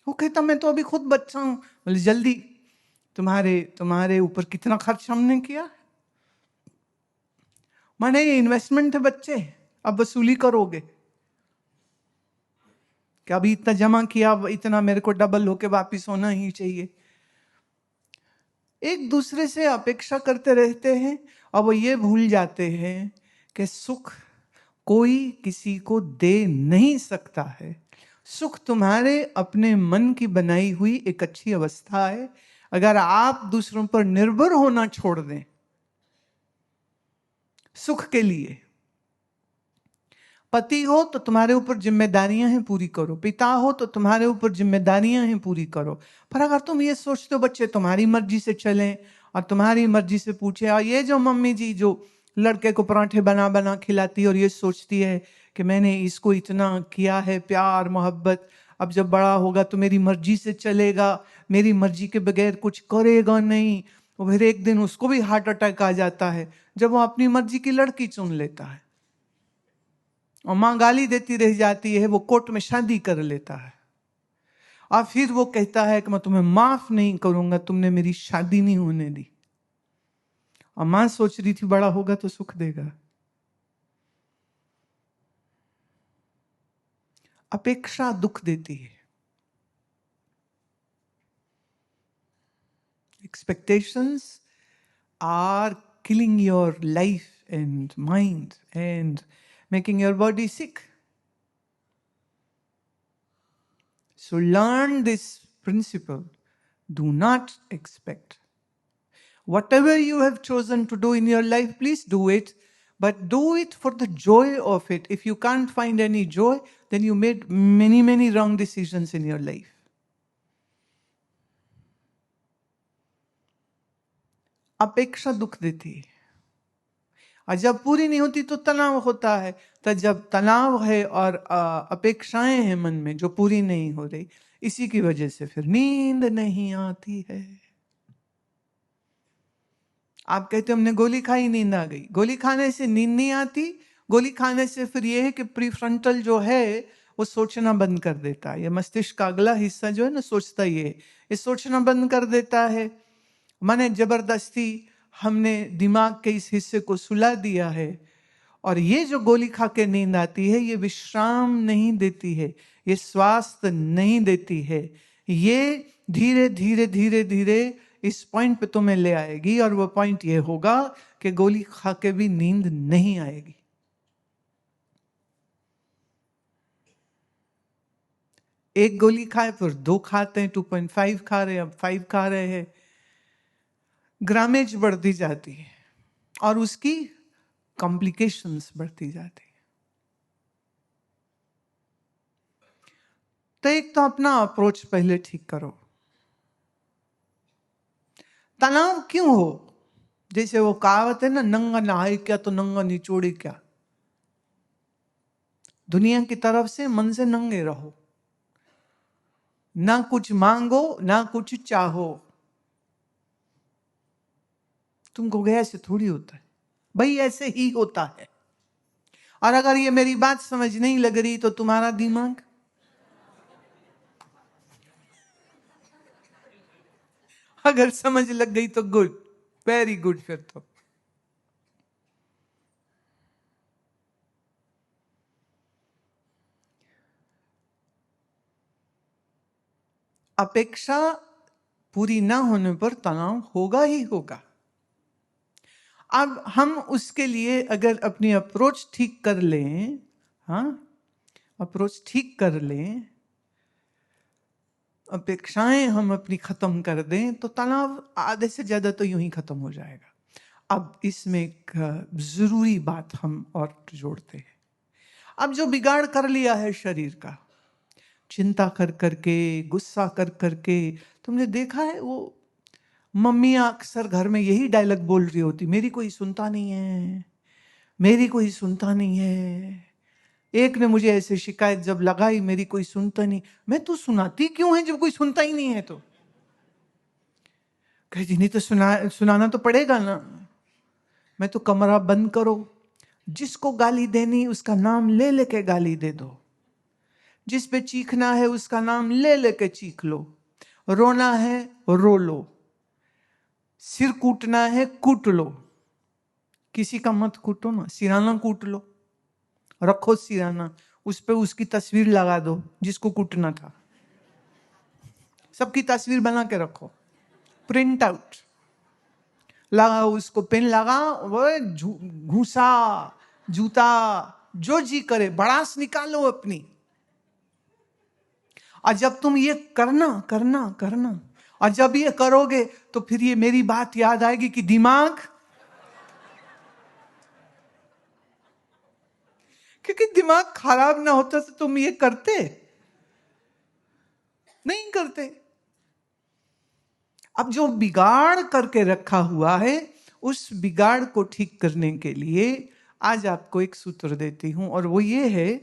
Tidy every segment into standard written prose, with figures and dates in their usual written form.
वो कहता मैं तो अभी खुद बच्चा हूं। बोले जल्दी, तुम्हारे ऊपर कितना खर्च हमने किया। माने ये इन्वेस्टमेंट है बच्चे, अब वसूली करोगे कि अभी इतना जमा किया, इतना मेरे को डबल होके वापिस होना ही चाहिए। एक दूसरे से अपेक्षा करते रहते हैं और वो ये भूल जाते हैं कि सुख कोई किसी को दे नहीं सकता है। सुख तुम्हारे अपने मन की बनाई हुई एक अच्छी अवस्था है। अगर आप दूसरों पर निर्भर होना छोड़ दें सुख के लिए, पति हो तो तुम्हारे ऊपर जिम्मेदारियां हैं पूरी करो, पिता हो तो तुम्हारे ऊपर जिम्मेदारियां हैं पूरी करो। पर अगर तुम ये सोचते हो बच्चे तुम्हारी मर्जी से चलें और तुम्हारी मर्जी से पूछे, और ये जो मम्मी जी जो लड़के को पराठे बना बना खिलाती है और ये सोचती है कि मैंने इसको इतना किया है प्यार मोहब्बत, अब जब बड़ा होगा तो मेरी मर्जी से चलेगा, मेरी मर्जी के बगैर कुछ करेगा नहीं। और फिर एक दिन उसको भी हार्ट अटैक आ जाता है जब वो अपनी मर्जी की लड़की चुन लेता है और माँ गाली देती रह जाती है, वो कोर्ट में शादी कर लेता है और फिर वो कहता है कि मैं तुम्हें माफ नहीं करूंगा, तुमने मेरी शादी नहीं होने दी। और माँ सोच रही थी बड़ा होगा तो सुख देगा। अपेक्षा दुख देती है। Expectations are killing your life and mind and making your body sick. So learn this principle. Do not expect. Whatever you have chosen to do in your life, please do it, but do it for the joy of it. If you can't find any joy, then you made many, many wrong decisions in your life. अपेक्षा दुख देती है और जब पूरी नहीं होती तो तनाव होता है। तो जब तनाव है और अपेक्षाएं हैं मन में जो पूरी नहीं हो रही, इसी की वजह से फिर नींद नहीं आती है। आप कहते हमने गोली खाई नींद आ गई। गोली खाने से नींद नहीं आती। गोली खाने से फिर यह है कि प्रीफ्रंटल जो है वो सोचना बंद कर देता है। ये मस्तिष्क का अगला हिस्सा जो है ना सोचता ये सोचना बंद कर देता है। माने जबरदस्ती हमने दिमाग के इस हिस्से को सुला दिया है और ये जो गोली खा के नींद आती है ये विश्राम नहीं देती है, ये स्वास्थ्य नहीं देती है। ये धीरे धीरे धीरे धीरे इस पॉइंट पे तुम्हें ले आएगी और वो पॉइंट ये होगा कि गोली खा के भी नींद नहीं आएगी। एक गोली खाए फिर 2 खाते हैं, 2.5 खा रहे हैं, अब 5 खा रहे हैं। ग्रामेज बढ़ती जाती है और उसकी कॉम्प्लिकेशंस बढ़ती जाती है। तो एक तो अपना अप्रोच पहले ठीक करो। तनाव क्यों हो? जैसे वो कहावत है ना, नंगा नहाए क्या तो नंगा निचोड़े क्या। दुनिया की तरफ से मन से नंगे रहो, ना कुछ मांगो ना कुछ चाहो। तुमको गया ऐसे थोड़ी होता है भाई, ऐसे ही होता है। और अगर ये मेरी बात समझ नहीं लग रही तो तुम्हारा दिमाग, अगर समझ लग गई तो गुड, वेरी गुड। फिर तो अपेक्षा पूरी ना होने पर तनाव होगा ही होगा। अब हम उसके लिए अगर अपनी अप्रोच ठीक कर लें, हाँ अप्रोच ठीक कर लें, अपेक्षाएं हम अपनी खत्म कर दें तो तनाव आधे से ज्यादा तो यूं ही खत्म हो जाएगा। अब इसमें एक जरूरी बात हम और जोड़ते हैं। अब जो बिगाड़ कर लिया है शरीर का, चिंता कर करके, गुस्सा कर करके, तुमने देखा है वो मम्मियाँ अक्सर घर में यही डायलॉग बोल रही होती, मेरी कोई सुनता नहीं है, मेरी कोई सुनता नहीं है। एक ने मुझे ऐसे शिकायत जब लगाई, मेरी कोई सुनता नहीं। मैं तो सुनाती क्यों है जब कोई सुनता ही नहीं है? तो कहती नहीं तो सुनाना तो पड़ेगा ना। मैं तो कमरा बंद करो, जिसको गाली देनी उसका नाम ले लेके गाली दे दो, जिस पे चीखना है उसका नाम ले लेके चीख लो, रोना है रो लो, सिर कूटना है कूट लो, किसी का मत कूटो ना, सिराना कूट लो, रखो सिराना, उस पे उसकी तस्वीर लगा दो जिसको कूटना था, सबकी तस्वीर बना के रखो, प्रिंट आउट लगाओ, उसको पेन लगा, वो घूसा जूता जो जी करे, बड़ास निकालो अपनी। और जब तुम ये करना करना करना, और जब ये करोगे तो फिर ये मेरी बात याद आएगी कि दिमाग, क्योंकि दिमाग खराब ना होता तो तुम ये करते नहीं करते। अब जो बिगाड़ करके रखा हुआ है, उस बिगाड़ को ठीक करने के लिए आज आपको एक सूत्र देती हूं, और वो ये है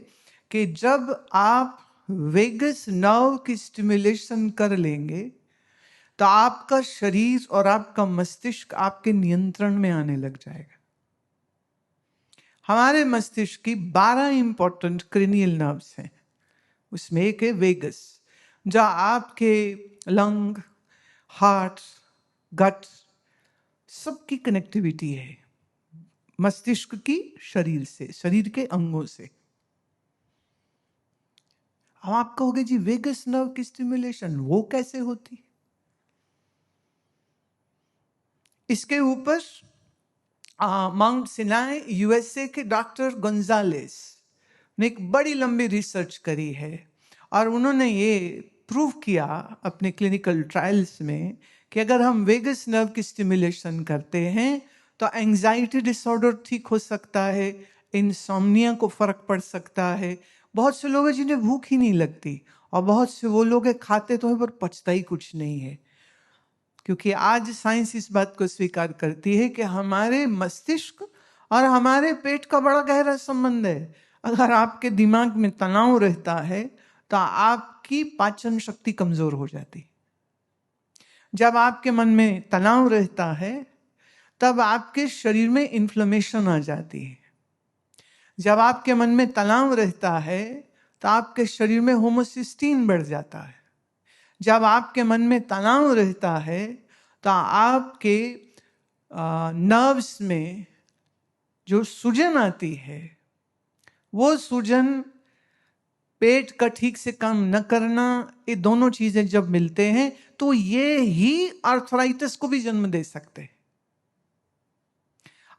कि जब आप वेगस नर्व की स्टिमुलेशन कर लेंगे तो आपका शरीर और आपका मस्तिष्क आपके नियंत्रण में आने लग जाएगा। हमारे मस्तिष्क की 12 इंपॉर्टेंट क्रेनियल नर्व्स हैं, उसमें एक है वेगस, जहां आपके लंग, हार्ट, गट सबकी कनेक्टिविटी है मस्तिष्क की शरीर से, शरीर के अंगों से। हम आप कहोगे जी वेगस नर्व की स्टिमुलेशन वो कैसे होती? इसके ऊपर माउंट सिनाई यूएसए के डॉक्टर गोंजालेस ने एक बड़ी लंबी रिसर्च करी है, और उन्होंने ये प्रूव किया अपने क्लिनिकल ट्रायल्स में कि अगर हम वेगस नर्व की स्टिमुलेशन करते हैं तो एंजाइटी डिसऑर्डर ठीक हो सकता है, इंसोम्निया को फर्क पड़ सकता है। बहुत से लोग हैं जिन्हें भूख ही नहीं लगती, और बहुत से वो लोग हैं खाते तो है पर पचता ही कुछ नहीं है, क्योंकि आज साइंस इस बात को स्वीकार करती है कि हमारे मस्तिष्क और हमारे पेट का बड़ा गहरा संबंध है। अगर आपके दिमाग में तनाव रहता है तो आपकी पाचन शक्ति कमजोर हो जाती। जब आपके मन में तनाव रहता है तब आपके शरीर में इन्फ्लेमेशन आ जाती है। जब आपके मन में तनाव रहता है तो आपके शरीर में होमोसिस्टीन बढ़ जाता है। जब आपके मन में तनाव रहता है तो आपके नर्व्स में जो सूजन आती है, वो सूजन, पेट का ठीक से काम न करना, ये दोनों चीजें जब मिलते हैं तो ये ही आर्थराइटिस को भी जन्म दे सकते हैं।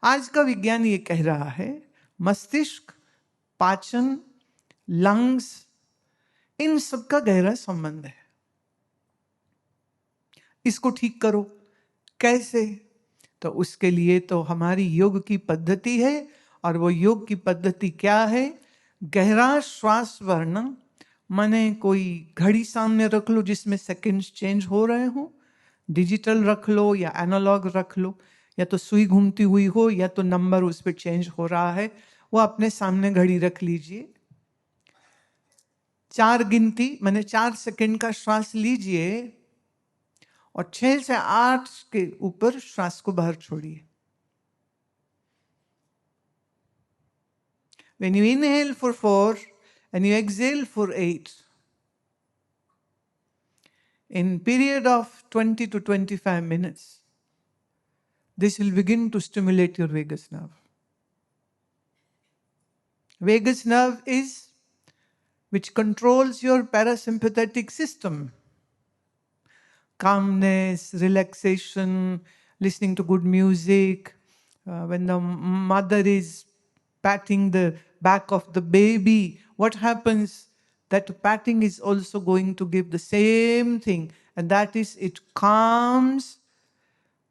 आज का विज्ञान ये कह रहा है मस्तिष्क, पाचन, लंग्स, इन सब का गहरा संबंध है। इसको ठीक करो कैसे? तो उसके लिए तो हमारी योग की पद्धति है, और वो योग की पद्धति क्या है? गहरा श्वास भरना, माने कोई घड़ी सामने रख लो जिसमें सेकंड्स चेंज हो रहे हो, डिजिटल रख लो या एनालॉग रख लो, या तो सुई घूमती हुई हो या तो नंबर उस पर चेंज हो रहा है, वो अपने सामने घड़ी रख लीजिए। 4 गिनती माने 4 सेकंड का श्वास लीजिए और 6 से 8 के ऊपर श्वास को बाहर छोड़िए। When you inhale for 4 and you exhale for 8, in period of 20 to 25 minutes, this will begin to stimulate your vagus nerve. Vagus nerve is which controls your parasympathetic system. Calmness, relaxation, listening to good music, when the mother is patting the back of the baby, what happens? That patting is also going to give the same thing, and that is it calms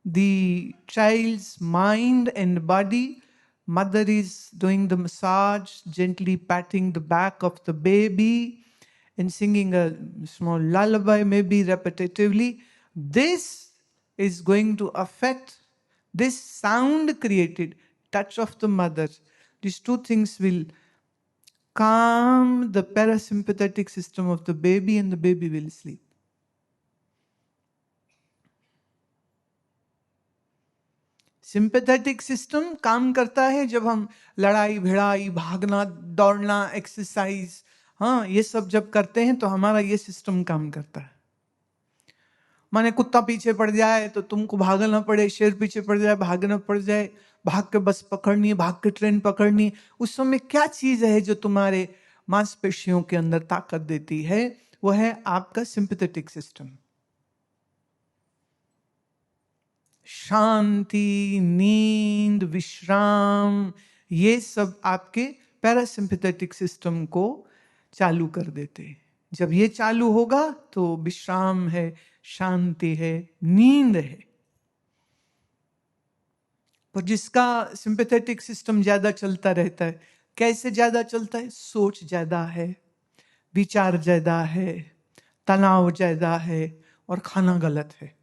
the child's mind and body. Mother is doing the massage, gently patting the back of the baby and singing a small lullaby, maybe repetitively. This is going to affect this sound created, touch of the mother. These two things will calm the parasympathetic system of the baby, and the baby will sleep. Sympathetic system काम करता है जब हम लड़ाई भिड़ाई, भागना दौड़ना, exercise, हाँ, ये सब जब करते हैं तो हमारा ये सिस्टम काम करता है। माने कुत्ता पीछे पड़ जाए तो तुमको भागना पड़े, शेर पीछे पड़ जाए भागना पड़ जाए, भाग के बस पकड़नी है, भाग के ट्रेन पकड़नी है। उस समय क्या चीज है जो तुम्हारे मांसपेशियों के अंदर ताकत देती है? वो है आपका सिंपैथेटिक सिस्टम। शांति, नींद, विश्राम, ये सब आपके पैरासिम्पैथेटिक सिस्टम को चालू कर देते हैं। जब ये चालू होगा तो विश्राम है, शांति है, नींद है। पर जिसका सिंपैथेटिक सिस्टम ज्यादा चलता रहता है, कैसे ज्यादा चलता है? सोच ज्यादा है, विचार ज्यादा है, तनाव ज्यादा है, और खाना गलत है।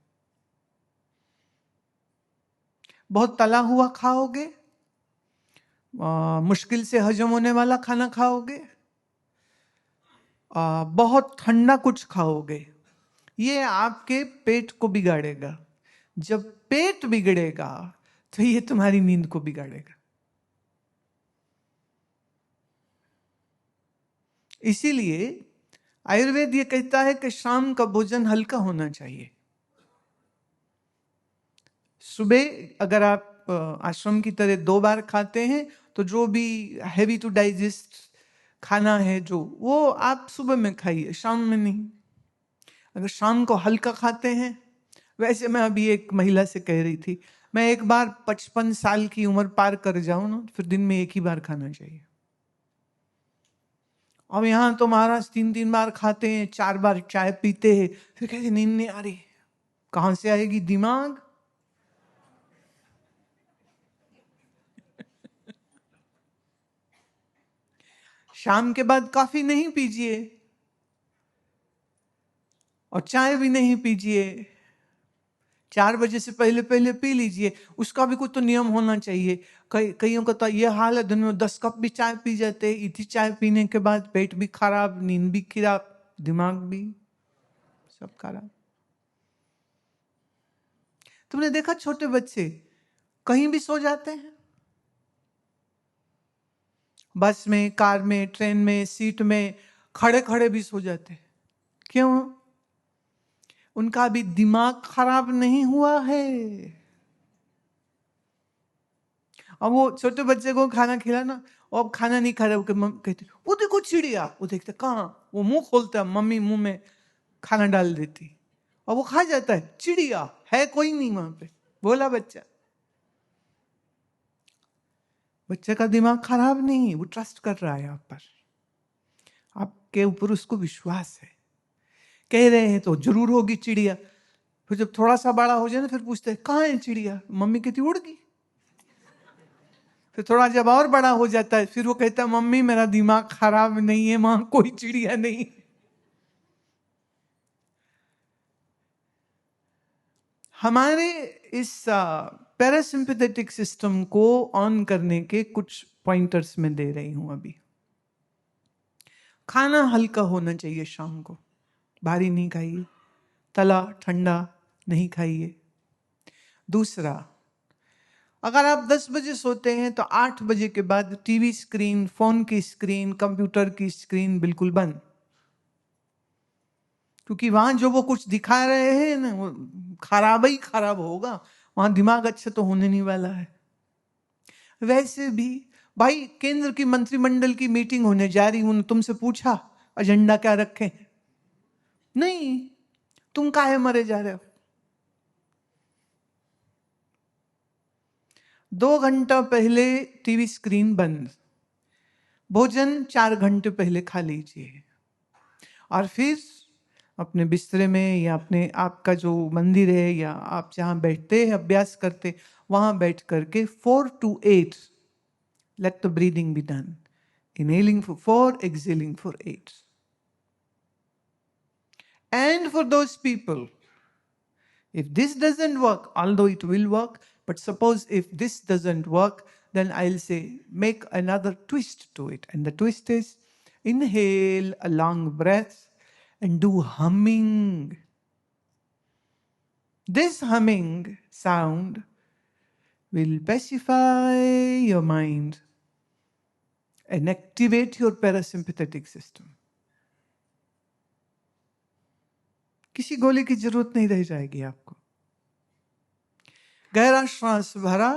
बहुत तला हुआ खाओगे, मुश्किल से हजम होने वाला खाना खाओगे, बहुत ठंडा कुछ खाओगे, ये आपके पेट को बिगाड़ेगा। जब पेट बिगड़ेगा तो ये तुम्हारी नींद को बिगाड़ेगा। इसीलिए आयुर्वेद ये कहता है कि शाम का भोजन हल्का होना चाहिए। सुबह अगर आप आश्रम की तरह 2 बार खाते हैं तो जो भी हैवी टू डाइजेस्ट खाना है जो, वो आप सुबह में खाइए, शाम में नहीं। अगर शाम को हल्का खाते हैं, वैसे मैं अभी एक महिला से कह रही थी, मैं एक बार 55 साल की उम्र पार कर जाऊं ना, फिर दिन में एक ही बार खाना चाहिए। अब यहाँ तो महाराज 3-3 बार खाते हैं, 4 बार चाय पीते हैं, फिर कहते नींद नहीं आ रही। कहां से आएगी? दिमाग। शाम के बाद कॉफी नहीं पीजिए और चाय भी नहीं पीजिए, 4 बजे से पहले पहले पी लीजिए। उसका भी कुछ तो नियम होना चाहिए। कईयों का तो ये हाल है, दिन में 10 कप भी चाय पी जाते। इतनी चाय पीने के बाद पेट भी खराब, नींद भी खराब, दिमाग भी सब खराब। तुमने देखा छोटे बच्चे कहीं भी सो जाते हैं, बस में, कार में, ट्रेन में, सीट में, खड़े खड़े भी सो जाते हैं। क्यों? उनका अभी दिमाग खराब नहीं हुआ है। अब वो छोटे बच्चे को खाना खिलाना, और अब खाना नहीं खा रहे, कहते वो देखो चिड़िया, वो देखते कहाँ, वो मुंह खोलता है, मम्मी मुंह में खाना डाल देती और वो खा जाता है। चिड़िया है कोई नहीं वहां पे, बोला बच्चा। बच्चे का दिमाग खराब नहीं, वो ट्रस्ट कर रहा है आप पर, आपके ऊपर उसको विश्वास है। कह रहे हैं तो जरूर होगी चिड़िया। फिर जब थोड़ा सा बड़ा हो जाए ना, फिर पूछते हैं कहाँ है चिड़िया, मम्मी कहती उड़ गई। फिर थोड़ा जब और बड़ा हो जाता है, फिर वो कहता है मम्मी मेरा दिमाग खराब नहीं है, वहां कोई चिड़िया नहीं। हमारे इस पैरासिम्पैथेटिक सिस्टम को ऑन करने के कुछ पॉइंटर्स मैं दे रही हूं अभी। खाना हल्का होना चाहिए, शाम को भारी नहीं खाइए, तला ठंडा नहीं खाइए। दूसरा, अगर आप 10 बजे सोते हैं तो 8 बजे के बाद टीवी स्क्रीन, फोन की स्क्रीन, कंप्यूटर की स्क्रीन बिल्कुल बंद। क्योंकि वहां जो वो कुछ दिखा रहे हैं ना, वो खराब ही खराब होगा, वहां दिमाग अच्छा तो होने नहीं वाला है। वैसे भी भाई, केंद्र की मंत्रिमंडल की मीटिंग होने जा रही, उन्होंने तुमसे पूछा एजेंडा क्या रखें? नहीं, तुम काहे मरे जा रहे हो? 2 घंटा पहले टीवी स्क्रीन बंद, भोजन 4 घंटे पहले खा लीजिए, और फिर अपने बिस्तरे में या अपने आपका जो मंदिर है या आप जहां बैठते हैं अभ्यास करते, वहां बैठ करके 4 to 8 let the breathing be done. Inhaling for 4, exhaling for 8. And for those people, if this doesn't work, although it will work, but suppose if this doesn't work, then I'll say make another twist to it. And the twist is inhale a long breath and do humming. This humming sound will pacify your mind and activate your parasympathetic system. किसी गोली की जरूरत नहीं रह जाएगी आपको। गहरा श्वास भरा,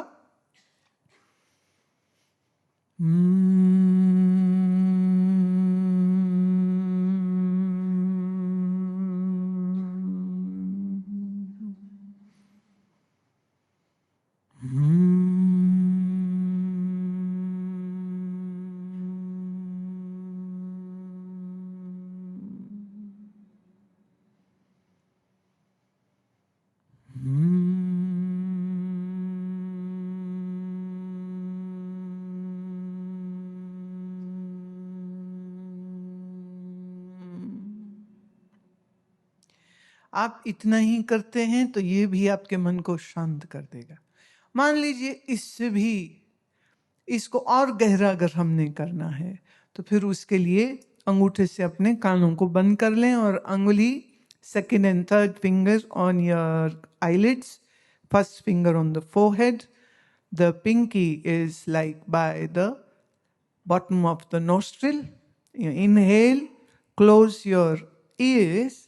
आप इतना ही करते हैं तो ये भी आपके मन को शांत कर देगा। मान लीजिए इससे भी इसको और गहरा अगर हमने करना है तो फिर उसके लिए अंगूठे से अपने कानों को बंद कर लें और अंगुली second and third fingers on your eyelids, first finger on the forehead, the pinky is like by the bottom of the nostril. You inhale, close your ears.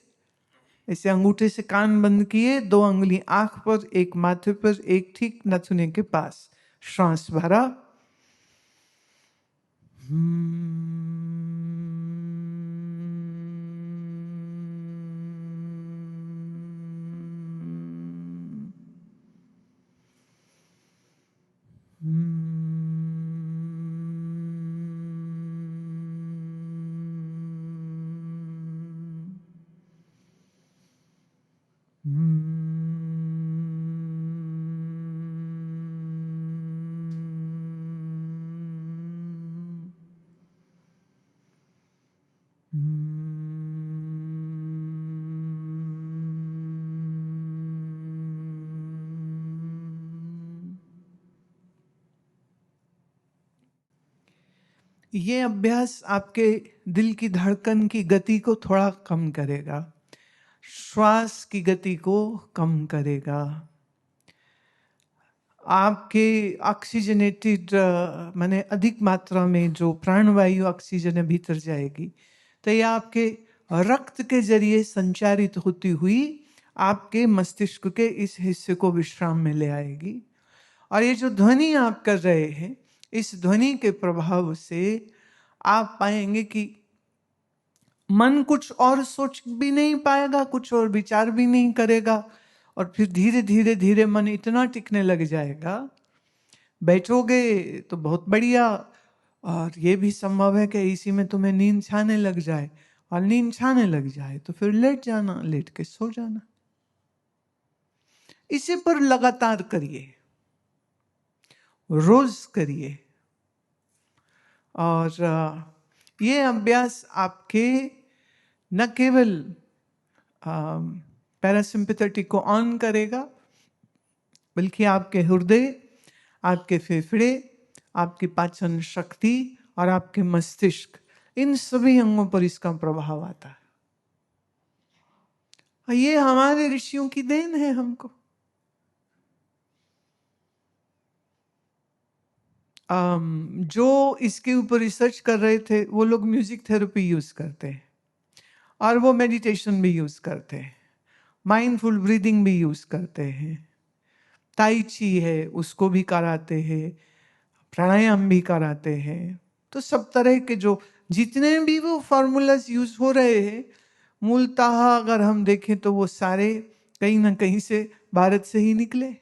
ऐसे अंगूठे से कान बंद किए, 2 अंगुली आंख पर, एक माथे पर, एक ठीक नथुने के पास। श्वास भरा, ये अभ्यास आपके दिल की धड़कन की गति को थोड़ा कम करेगा, श्वास की गति को कम करेगा, आपके ऑक्सीजनेटेड माने अधिक मात्रा में जो प्राणवायु ऑक्सीजन भीतर जाएगी तो ये आपके रक्त के जरिए संचारित होती हुई आपके मस्तिष्क के इस हिस्से को विश्राम में ले आएगी। और ये जो ध्वनि आप कर रहे हैं, इस ध्वनि के प्रभाव से आप पाएंगे कि मन कुछ और सोच भी नहीं पाएगा, कुछ और विचार भी नहीं करेगा, और फिर धीरे धीरे धीरे मन इतना टिकने लग जाएगा, बैठोगे तो बहुत बढ़िया, और ये भी संभव है कि इसी में तुम्हें नींद छाने लग जाए, और नींद छाने लग जाए तो फिर लेट जाना, लेट के सो जाना। इसे पर लगातार करिए, रोज करिए, और ये अभ्यास आपके न केवल पैरासिम्पैथेटिक को ऑन करेगा, बल्कि आपके हृदय, आपके फेफड़े, आपकी पाचन शक्ति और आपके मस्तिष्क, इन सभी अंगों पर इसका प्रभाव आता है। ये हमारे ऋषियों की देन है हमको। जो इसके ऊपर रिसर्च कर रहे थे वो लोग म्यूजिक थेरेपी यूज करते हैं, और वो मेडिटेशन भी यूज करते हैं, माइंडफुल ब्रीदिंग भी यूज करते हैं, ताई ची है उसको भी कराते हैं, प्राणायाम भी कराते हैं। तो सब तरह के जो जितने भी वो फार्मूलाज यूज हो रहे हैं, मूलतः अगर हम देखें तो वो सारे कहीं ना कहीं से भारत से ही निकले।